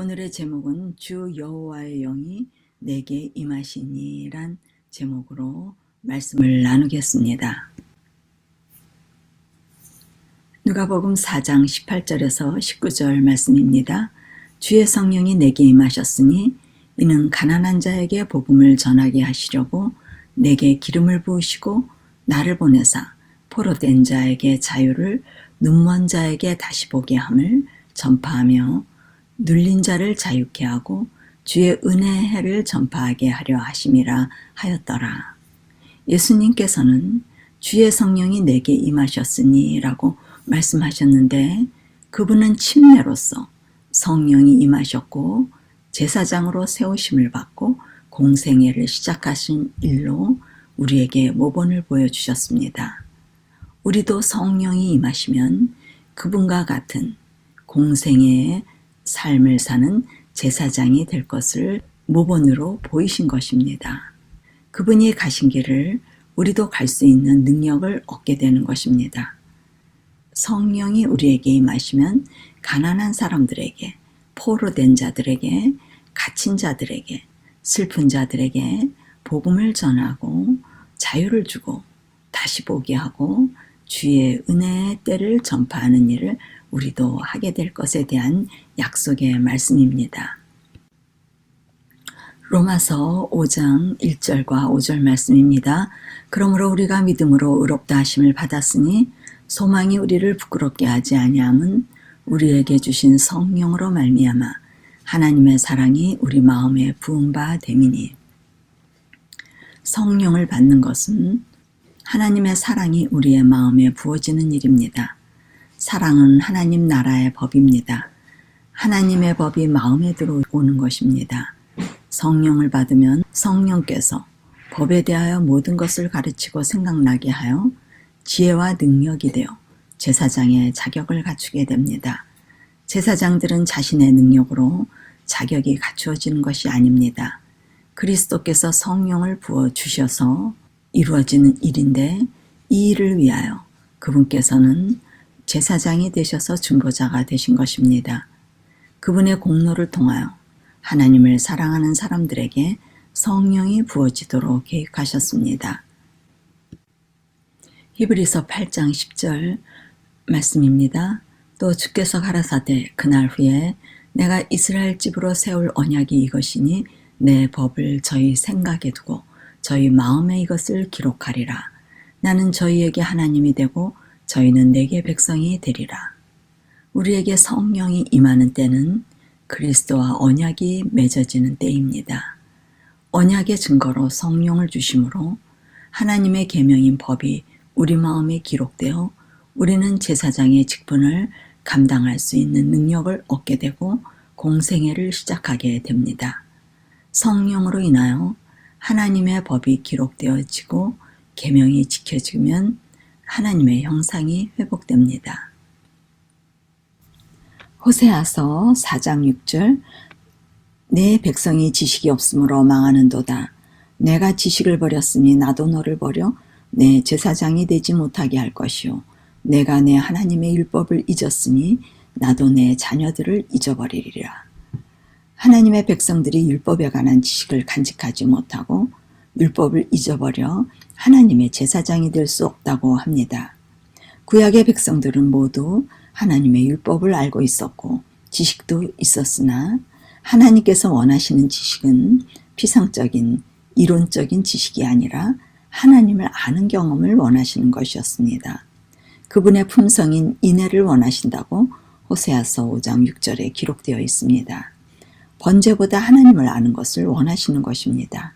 오늘의 제목은 주 여호와의 영이 내게 임하시니란 제목으로 말씀을 나누겠습니다. 누가복음 4장 18절에서 19절 말씀입니다. 주의 성령이 내게 임하셨으니 이는 가난한 자에게 복음을 전하게 하시려고 내게 기름을 부으시고 나를 보내사 포로된 자에게 자유를 눈먼 자에게 다시 보게 함을 전파하며 눌린 자를 자유케 하고 주의 은혜의 해를 전파하게 하려 하심이라 하였더라. 예수님께서는 주의 성령이 내게 임하셨으니 라고 말씀하셨는데 그분은 침례로서 성령이 임하셨고 제사장으로 세우심을 받고 공생애를 시작하신 일로 우리에게 모본을 보여주셨습니다. 우리도 성령이 임하시면 그분과 같은 공생애의 삶을 사는 제사장이 될 것을 모본으로 보이신 것입니다. 그분이 가신 길을 우리도 갈 수 있는 능력을 얻게 되는 것입니다. 성령이 우리에게 임하시면 가난한 사람들에게, 포로된 자들에게, 갇힌 자들에게, 슬픈 자들에게 복음을 전하고 자유를 주고 다시 보게 하고 주의 은혜의 때를 전파하는 일을 우리도 하게 될 것에 대한 약속의 말씀입니다. 로마서 5장 1절과 5절 말씀입니다. 그러므로 우리가 믿음으로 의롭다 하심을 받았으니 소망이 우리를 부끄럽게 하지 아니함은 우리에게 주신 성령으로 말미암아 하나님의 사랑이 우리 마음에 부은 바 됨이니. 성령을 받는 것은 하나님의 사랑이 우리의 마음에 부어지는 일입니다. 사랑은 하나님 나라의 법입니다. 하나님의 법이 마음에 들어오는 것입니다. 성령을 받으면 성령께서 법에 대하여 모든 것을 가르치고 생각나게 하여 지혜와 능력이 되어 제사장의 자격을 갖추게 됩니다. 제사장들은 자신의 능력으로 자격이 갖추어지는 것이 아닙니다. 그리스도께서 성령을 부어주셔서 이루어지는 일인데 이 일을 위하여 그분께서는 제사장이 되셔서 중보자가 되신 것입니다. 그분의 공로를 통하여 하나님을 사랑하는 사람들에게 성령이 부어지도록 계획하셨습니다. 히브리서 8장 10절 말씀입니다. 또 주께서 가라사대 그날 후에 내가 이스라엘 집으로 세울 언약이 이것이니 내 법을 저희 생각에 두고 저희 마음에 이것을 기록하리라. 나는 저희에게 하나님이 되고 저희는 내게 백성이 되리라. 우리에게 성령이 임하는 때는 그리스도와 언약이 맺어지는 때입니다. 언약의 증거로 성령을 주심으로 하나님의 계명인 법이 우리 마음에 기록되어 우리는 제사장의 직분을 감당할 수 있는 능력을 얻게 되고 공생애를 시작하게 됩니다. 성령으로 인하여 하나님의 법이 기록되어지고 계명이 지켜지면 하나님의 형상이 회복됩니다. 호세아서 4장 6절 내 백성이 지식이 없으므로 망하는도다. 내가 지식을 버렸으니 나도 너를 버려 내 제사장이 되지 못하게 할 것이요 내가 내 하나님의 율법을 잊었으니 나도 내 자녀들을 잊어버리리라. 하나님의 백성들이 율법에 관한 지식을 간직하지 못하고 율법을 잊어버려 하나님의 제사장이 될 수 없다고 합니다. 구약의 백성들은 모두 하나님의 율법을 알고 있었고 지식도 있었으나 하나님께서 원하시는 지식은 피상적인 이론적인 지식이 아니라 하나님을 아는 경험을 원하시는 것이었습니다. 그분의 품성인 인애를 원하신다고 호세아서 5장 6절에 기록되어 있습니다. 번제보다 하나님을 아는 것을 원하시는 것입니다.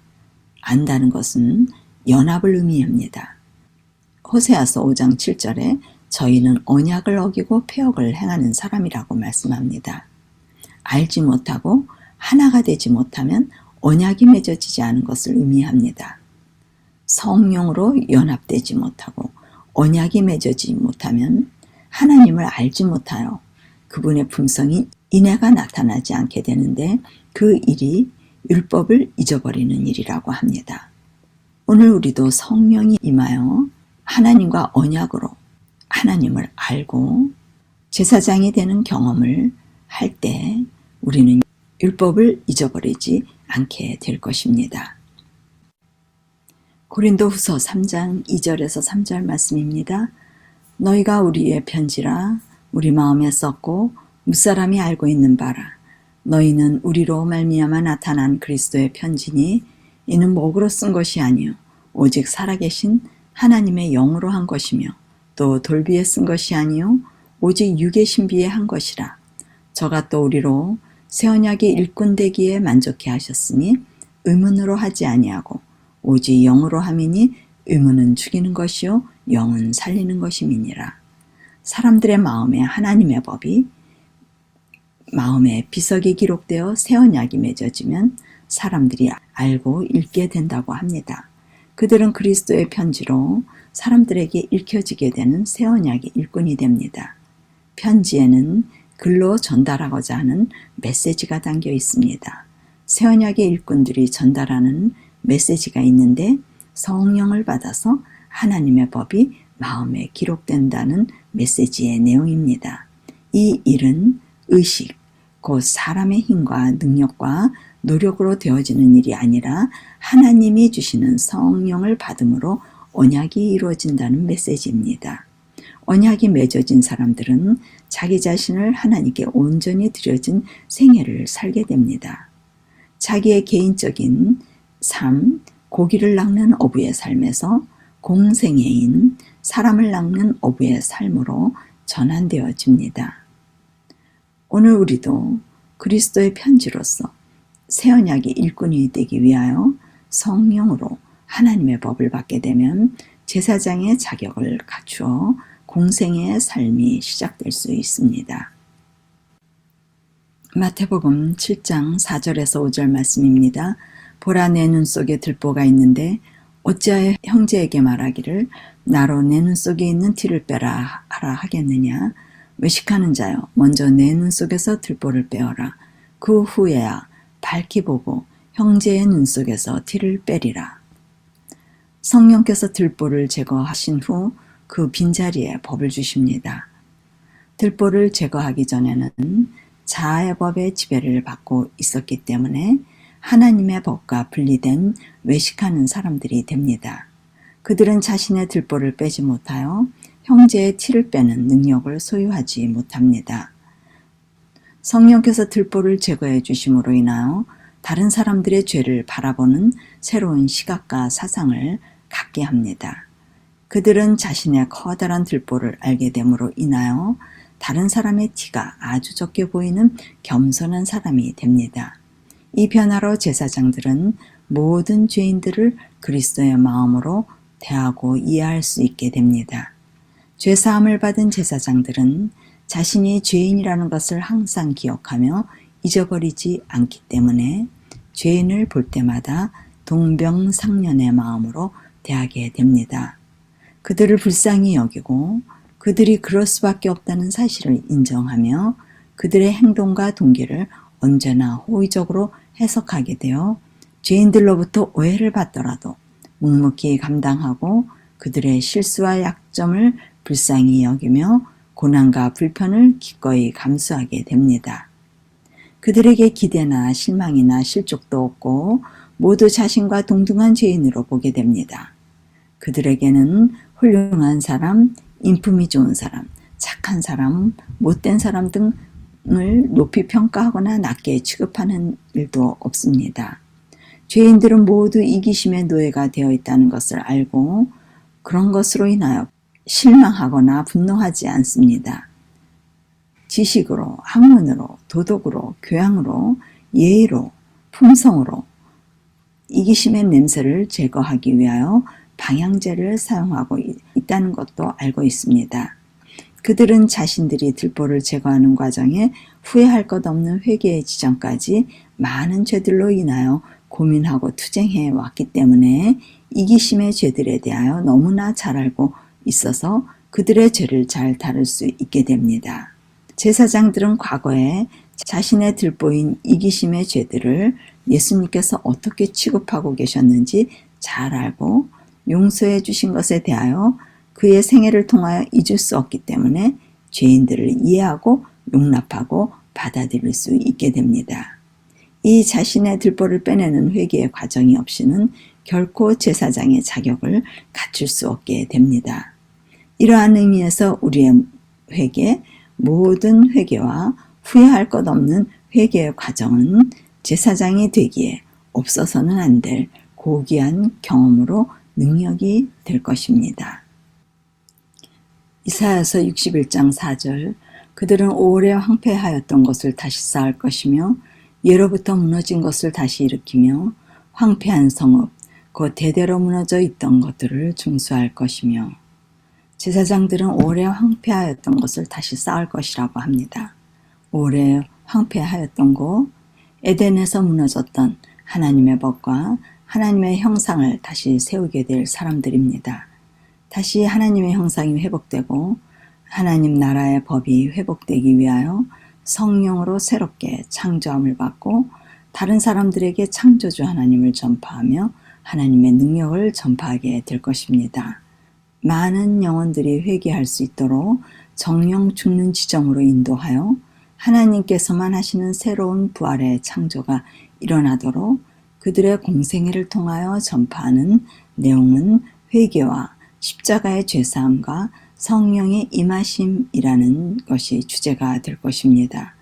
안다는 것은 연합을 의미합니다. 호세아서 5장 7절에 저희는 언약을 어기고 패역을 행하는 사람이라고 말씀합니다. 알지 못하고 하나가 되지 못하면 언약이 맺어지지 않은 것을 의미합니다. 성령으로 연합되지 못하고 언약이 맺어지지 못하면 하나님을 알지 못하여 그분의 품성이 인애가 나타나지 않게 되는데 그 일이 율법을 잊어버리는 일이라고 합니다. 오늘 우리도 성령이 임하여 하나님과 언약으로 하나님을 알고 제사장이 되는 경험을 할 때 우리는 율법을 잊어버리지 않게 될 것입니다. 고린도후서 3장 2절에서 3절 말씀입니다. 너희가 우리의 편지라 우리 마음에 썼고 무사람이 알고 있는 바라. 너희는 우리로 말미암아 나타난 그리스도의 편지니 이는 목으로 쓴 것이 아니요 오직 살아계신 하나님의 영으로 한 것이며 또 돌비에 쓴 것이 아니요 오직 육의 신비에 한 것이라. 저가 또 우리로 새 언약의 일꾼 되기에 만족해 하셨으니 의문으로 하지 아니하고 오직 영으로 함이니 의문은 죽이는 것이요 영은 살리는 것임이니라. 사람들의 마음에 하나님의 법이 마음에 비석이 기록되어 새 언약이 맺어지면 사람들이 알고 읽게 된다고 합니다. 그들은 그리스도의 편지로 사람들에게 읽혀지게 되는 새 언약의 일꾼이 됩니다. 편지에는 글로 전달하고자 하는 메시지가 담겨 있습니다. 새 언약의 일꾼들이 전달하는 메시지가 있는데 성령을 받아서 하나님의 법이 마음에 기록된다는 메시지의 내용입니다. 이 일은 의식, 곧 사람의 힘과 능력과 노력으로 되어지는 일이 아니라 하나님이 주시는 성령을 받음으로 언약이 이루어진다는 메시지입니다. 언약이 맺어진 사람들은 자기 자신을 하나님께 온전히 드려진 생애를 살게 됩니다. 자기의 개인적인 삶, 고기를 낚는 어부의 삶에서 공생애인 사람을 낚는 어부의 삶으로 전환되어집니다. 오늘 우리도 그리스도의 편지로서 새 언약의 일꾼이 되기 위하여 성령으로 하나님의 법을 받게 되면 제사장의 자격을 갖추어 공생의 삶이 시작될 수 있습니다. 마태복음 7장 4절에서 5절 말씀입니다. 보라 내 눈 속에 들보가 있는데 어찌하여 형제에게 말하기를 나로 내 눈 속에 있는 티를 빼라 하라 하겠느냐. 외식하는 자여 먼저 내 눈 속에서 들보를 빼어라. 그 후에야 밝히 보고 형제의 눈 속에서 티를 빼리라. 성령께서 들보를 제거하신 후 그 빈자리에 법을 주십니다. 들보를 제거하기 전에는 자아의 법의 지배를 받고 있었기 때문에 하나님의 법과 분리된 외식하는 사람들이 됩니다. 그들은 자신의 들보를 빼지 못하여 형제의 티를 빼는 능력을 소유하지 못합니다. 성령께서 들보를 제거해 주심으로 인하여 다른 사람들의 죄를 바라보는 새로운 시각과 사상을 갖게 합니다. 그들은 자신의 커다란 들보를 알게 됨으로 인하여 다른 사람의 티가 아주 적게 보이는 겸손한 사람이 됩니다. 이 변화로 제사장들은 모든 죄인들을 그리스도의 마음으로 대하고 이해할 수 있게 됩니다. 죄사함을 받은 제사장들은 자신이 죄인이라는 것을 항상 기억하며 잊어버리지 않기 때문에 죄인을 볼 때마다 동병상련의 마음으로 대하게 됩니다. 그들을 불쌍히 여기고 그들이 그럴 수밖에 없다는 사실을 인정하며 그들의 행동과 동기를 언제나 호의적으로 해석하게 되어 죄인들로부터 오해를 받더라도 묵묵히 감당하고 그들의 실수와 약점을 불쌍히 여기며 고난과 불편을 기꺼이 감수하게 됩니다. 그들에게 기대나 실망이나 실족도 없고 모두 자신과 동등한 죄인으로 보게 됩니다. 그들에게는 훌륭한 사람, 인품이 좋은 사람, 착한 사람, 못된 사람 등을 높이 평가하거나 낮게 취급하는 일도 없습니다. 죄인들은 모두 이기심의 노예가 되어 있다는 것을 알고 그런 것으로 인하여 실망하거나 분노하지 않습니다. 지식으로, 학문으로, 도덕으로, 교양으로, 예의로, 품성으로 이기심의 냄새를 제거하기 위하여 방향제를 사용하고 있다는 것도 알고 있습니다. 그들은 자신들이 들보를 제거하는 과정에 후회할 것 없는 회개의 지점까지 많은 죄들로 인하여 고민하고 투쟁해 왔기 때문에 이기심의 죄들에 대하여 너무나 잘 알고 있어서 그들의 죄를 잘 다룰 수 있게 됩니다. 제사장들은 과거에 자신의 들보인 이기심의 죄들을 예수님께서 어떻게 취급하고 계셨는지 잘 알고 용서해 주신 것에 대하여 그의 생애를 통하여 잊을 수 없기 때문에 죄인들을 이해하고 용납하고 받아들일 수 있게 됩니다. 이 자신의 들보를 빼내는 회개의 과정이 없이는 결코 제사장의 자격을 갖출 수 없게 됩니다. 이러한 의미에서 우리의 회개, 모든 회개와 후회할 것 없는 회개의 과정은 제사장이 되기에 없어서는 안 될 고귀한 경험으로 능력이 될 것입니다. 이사야서 61장 4절 그들은 오래 황폐하였던 것을 다시 쌓을 것이며 예로부터 무너진 것을 다시 일으키며 황폐한 성읍 곧 대대로 무너져 있던 것들을 중수할 것이며 제사장들은 오래 황폐하였던 것을 다시 쌓을 것이라고 합니다. 오래 황폐하였던 곳 에덴에서 무너졌던 하나님의 법과 하나님의 형상을 다시 세우게 될 사람들입니다. 다시 하나님의 형상이 회복되고 하나님 나라의 법이 회복되기 위하여 성령으로 새롭게 창조함을 받고 다른 사람들에게 창조주 하나님을 전파하며 하나님의 능력을 전파하게 될 것입니다. 많은 영혼들이 회개할 수 있도록 정령 죽는 지점으로 인도하여 하나님께서만 하시는 새로운 부활의 창조가 일어나도록 그들의 공생애를 통하여 전파하는 내용은 회개와 십자가의 죄사함과 성령의 임하심이라는 것이 주제가 될 것입니다.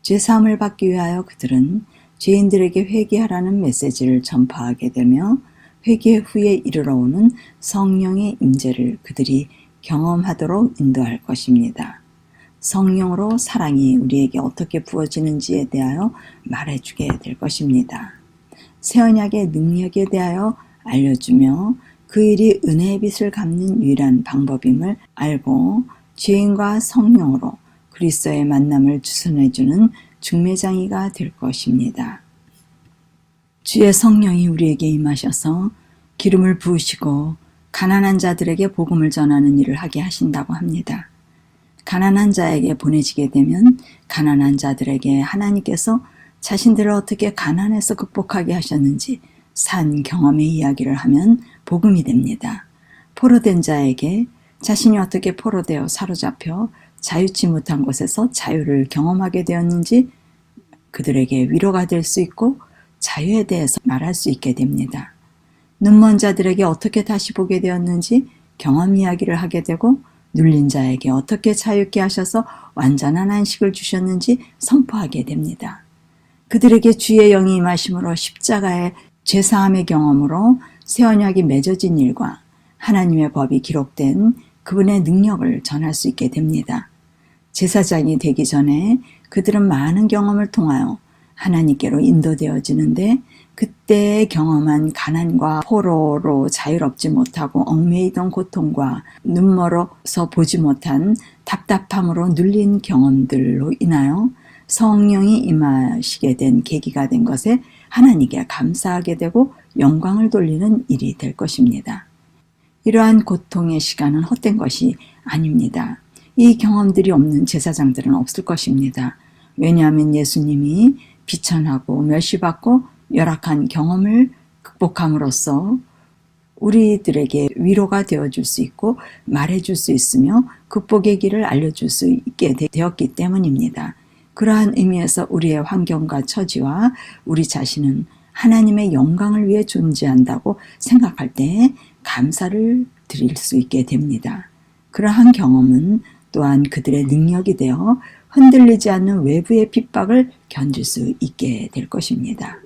죄사함을 받기 위하여 그들은 죄인들에게 회개하라는 메시지를 전파하게 되며 회개 후에 이르러오는 성령의 임재를 그들이 경험하도록 인도할 것입니다. 성령으로 사랑이 우리에게 어떻게 부어지는지에 대하여 말해주게 될 것입니다. 새 언약의 능력에 대하여 알려주며 그 일이 은혜의 빛을 갚는 유일한 방법임을 알고 죄인과 성령으로 그리스도의 만남을 주선해주는 중매장이가 될 것입니다. 주의 성령이 우리에게 임하셔서 기름을 부으시고 가난한 자들에게 복음을 전하는 일을 하게 하신다고 합니다. 가난한 자에게 보내지게 되면 가난한 자들에게 하나님께서 자신들을 어떻게 가난에서 극복하게 하셨는지 산 경험의 이야기를 하면 복음이 됩니다. 포로된 자에게 자신이 어떻게 포로되어 사로잡혀 자유치 못한 곳에서 자유를 경험하게 되었는지 그들에게 위로가 될 수 있고 자유에 대해서 말할 수 있게 됩니다. 눈먼 자들에게 어떻게 다시 보게 되었는지 경험 이야기를 하게 되고 눌린 자에게 어떻게 자유케 하셔서 완전한 안식을 주셨는지 선포하게 됩니다. 그들에게 주의 영이 임하심으로 십자가의 죄사함의 경험으로 새 언약이 맺어진 일과 하나님의 법이 기록된 그분의 능력을 전할 수 있게 됩니다. 제사장이 되기 전에 그들은 많은 경험을 통하여 하나님께로 인도되어지는데 그때 경험한 가난과 포로로 자유롭지 못하고 얽매이던 고통과 눈멀어서 보지 못한 답답함으로 눌린 경험들로 인하여 성령이 임하시게 된 계기가 된 것에 하나님께 감사하게 되고 영광을 돌리는 일이 될 것입니다. 이러한 고통의 시간은 헛된 것이 아닙니다. 이 경험들이 없는 제사장들은 없을 것입니다. 왜냐하면 예수님이 비천하고 멸시받고 열악한 경험을 극복함으로써 우리들에게 위로가 되어줄 수 있고 말해줄 수 있으며 극복의 길을 알려줄 수 있게 되었기 때문입니다. 그러한 의미에서 우리의 환경과 처지와 우리 자신은 하나님의 영광을 위해 존재한다고 생각할 때 감사를 드릴 수 있게 됩니다. 그러한 경험은 또한 그들의 능력이 되어 흔들리지 않는 외부의 핍박을 견딜 수 있게 될 것입니다.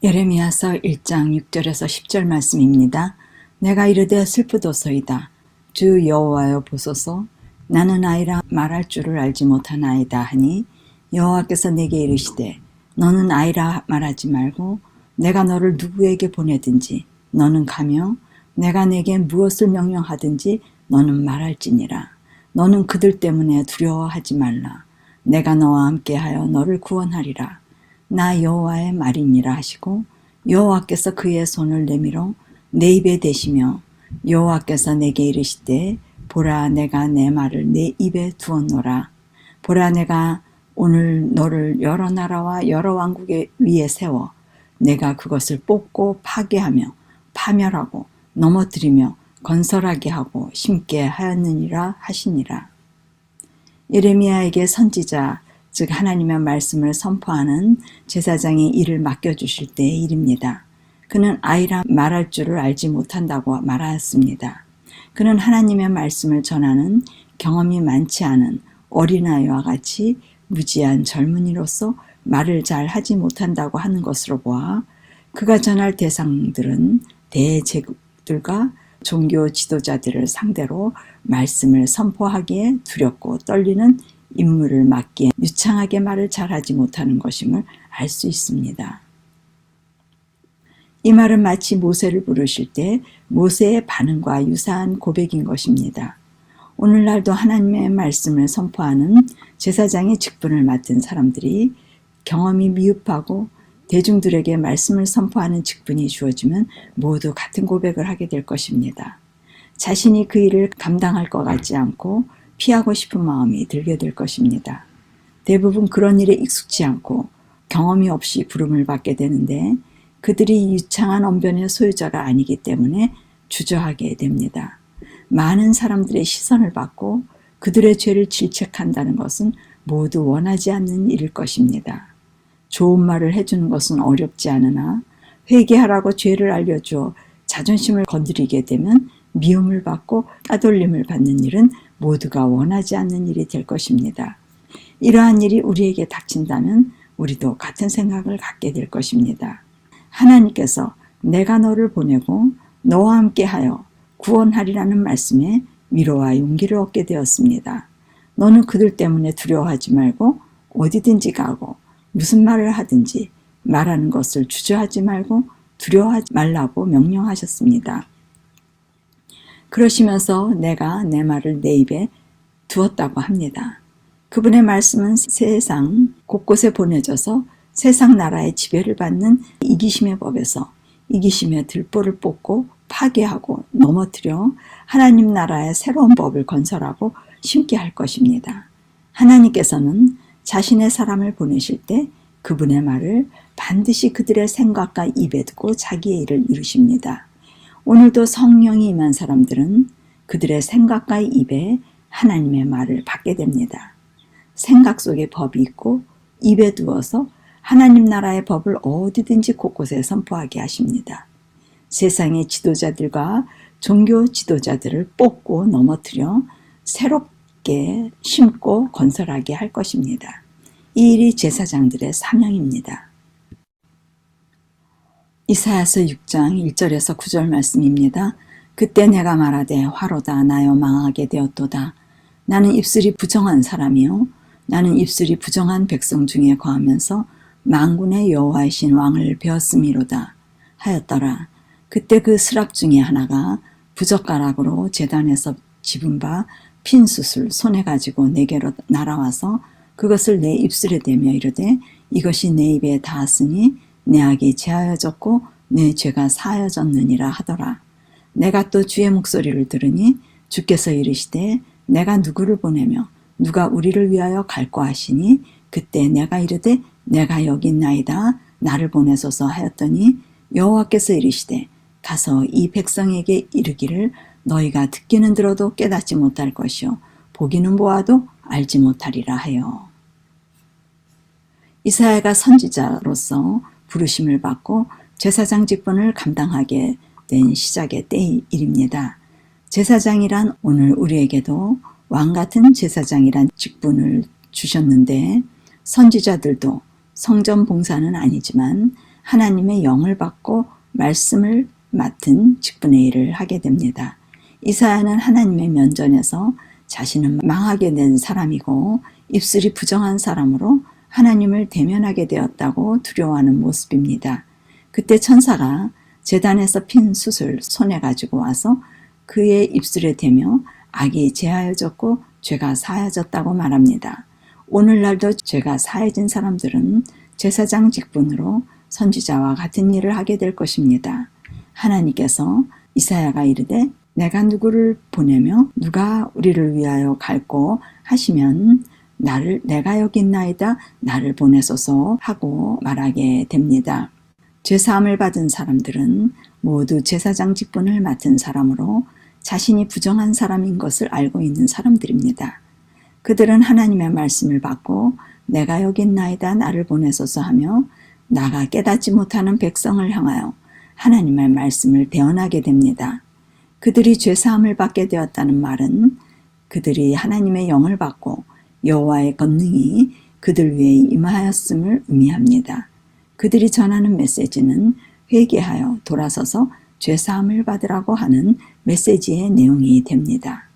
예레미야서 1장 6절에서 10절 말씀입니다. 내가 이르되 슬프도소이다. 주 여호와여 보소서. 나는 아이라 말할 줄을 알지 못하나이다 하니 여호와께서 내게 이르시되 너는 아이라 말하지 말고 내가 너를 누구에게 보내든지 너는 가며 내가 내게 무엇을 명령하든지 너는 말할지니라. 너는 그들 때문에 두려워하지 말라. 내가 너와 함께하여 너를 구원하리라. 나 여호와의 말이니라 하시고 여호와께서 그의 손을 내밀어 내 입에 대시며 여호와께서 내게 이르시되 보라 내가 내 말을 내 입에 두었노라. 보라 내가 오늘 너를 여러 나라와 여러 왕국 위에 세워 내가 그것을 뽑고 파괴하며 파멸하고 넘어뜨리며 건설하게 하고 심게 하였느니라 하시니라. 예레미야에게 선지자 즉 하나님의 말씀을 선포하는 제사장이 일을 맡겨주실 때의 일입니다. 그는 아이라 말할 줄을 알지 못한다고 말하였습니다. 그는 하나님의 말씀을 전하는 경험이 많지 않은 어린아이와 같이 무지한 젊은이로서 말을 잘 하지 못한다고 하는 것으로 보아 그가 전할 대상들은 대제국들과 종교 지도자들을 상대로 말씀을 선포하기에 두렵고 떨리는 임무를 맡기에 유창하게 말을 잘하지 못하는 것임을 알 수 있습니다. 이 말은 마치 모세를 부르실 때 모세의 반응과 유사한 고백인 것입니다. 오늘날도 하나님의 말씀을 선포하는 제사장의 직분을 맡은 사람들이 경험이 미흡하고 대중들에게 말씀을 선포하는 직분이 주어지면 모두 같은 고백을 하게 될 것입니다. 자신이 그 일을 감당할 것 같지 않고 피하고 싶은 마음이 들게 될 것입니다. 대부분 그런 일에 익숙치 않고 경험이 없이 부름을 받게 되는데 그들이 유창한 언변의 소유자가 아니기 때문에 주저하게 됩니다. 많은 사람들의 시선을 받고 그들의 죄를 질책한다는 것은 모두 원하지 않는 일일 것입니다. 좋은 말을 해주는 것은 어렵지 않으나 회개하라고 죄를 알려주어 자존심을 건드리게 되면 미움을 받고 따돌림을 받는 일은 모두가 원하지 않는 일이 될 것입니다. 이러한 일이 우리에게 닥친다면 우리도 같은 생각을 갖게 될 것입니다. 하나님께서 내가 너를 보내고 너와 함께하여 구원하리라는 말씀에 위로와 용기를 얻게 되었습니다. 너는 그들 때문에 두려워하지 말고 어디든지 가고 무슨 말을 하든지 말하는 것을 주저하지 말고 두려워하지 말라고 명령하셨습니다. 그러시면서 내가 내 말을 내 입에 두었다고 합니다. 그분의 말씀은 세상 곳곳에 보내져서 세상 나라의 지배를 받는 이기심의 법에서 이기심의 들보를 뽑고 파괴하고 넘어뜨려 하나님 나라의 새로운 법을 건설하고 심게 할 것입니다. 하나님께서는 자신의 사람을 보내실 때 그분의 말을 반드시 그들의 생각과 입에 두고 자기의 일을 이루십니다. 오늘도 성령이 임한 사람들은 그들의 생각과 입에 하나님의 말을 받게 됩니다. 생각 속에 법이 있고 입에 두어서 하나님 나라의 법을 어디든지 곳곳에 선포하게 하십니다. 세상의 지도자들과 종교 지도자들을 뽑고 넘어뜨려 새롭게 심고 건설하게 할 것입니다. 이 일이 제사장들의 사명입니다. 이사야서 6장 1절에서 9절 말씀입니다. 그때 내가 말하되 화로다 나여 망하게 되었도다. 나는 입술이 부정한 사람이요 나는 입술이 부정한 백성 중에 거하면서 만군의 여호와이신 왕을 배웠음이로다 하였더라. 그때 그 스랍 중에 하나가 부젓가락으로 제단에서 집은 바 핀 숯을 손에 가지고 내게로 날아와서 그것을 내 입술에 대며 이르되 이것이 내 입에 닿았으니 내 악이 제하여졌고 내 죄가 사하여졌느니라 하더라. 내가 또 주의 목소리를 들으니 주께서 이르시되 내가 누구를 보내며 누가 우리를 위하여 갈까 하시니 그때 내가 이르되 내가 여기 있나이다 나를 보내소서 하였더니 여호와께서 이르시되 가서 이 백성에게 이르기를 너희가 듣기는 들어도 깨닫지 못할 것이요 보기는 보아도 알지 못하리라 하여. 이사야가 선지자로서 부르심을 받고 제사장 직분을 감당하게 된 시작의 때의 일입니다. 제사장이란 오늘 우리에게도 왕같은 제사장이란 직분을 주셨는데 선지자들도 성전 봉사는 아니지만 하나님의 영을 받고 말씀을 맡은 직분의 일을 하게 됩니다. 이사야는 하나님의 면전에서 자신은 망하게 된 사람이고 입술이 부정한 사람으로 하나님을 대면하게 되었다고 두려워하는 모습입니다. 그때 천사가 제단에서 핀 숯을 손에 가지고 와서 그의 입술에 대며 악이 제하여졌고 죄가 사하여졌다고 말합니다. 오늘날도 죄가 사해진 사람들은 제사장 직분으로 선지자와 같은 일을 하게 될 것입니다. 하나님께서 이사야가 이르되 내가 누구를 보내며 누가 우리를 위하여 갈고 하시면 내가 여기 있나이다 나를 보내소서 하고 말하게 됩니다. 죄사함을 받은 사람들은 모두 제사장 직분을 맡은 사람으로 자신이 부정한 사람인 것을 알고 있는 사람들입니다. 그들은 하나님의 말씀을 받고 내가 여기 있나이다 나를 보내소서 하며 나가 깨닫지 못하는 백성을 향하여 하나님의 말씀을 대언하게 됩니다. 그들이 죄사함을 받게 되었다는 말은 그들이 하나님의 영을 받고 여호와의 권능이 그들 위에 임하였음을 의미합니다. 그들이 전하는 메시지는 회개하여 돌아서서 죄사함을 받으라고 하는 메시지의 내용이 됩니다.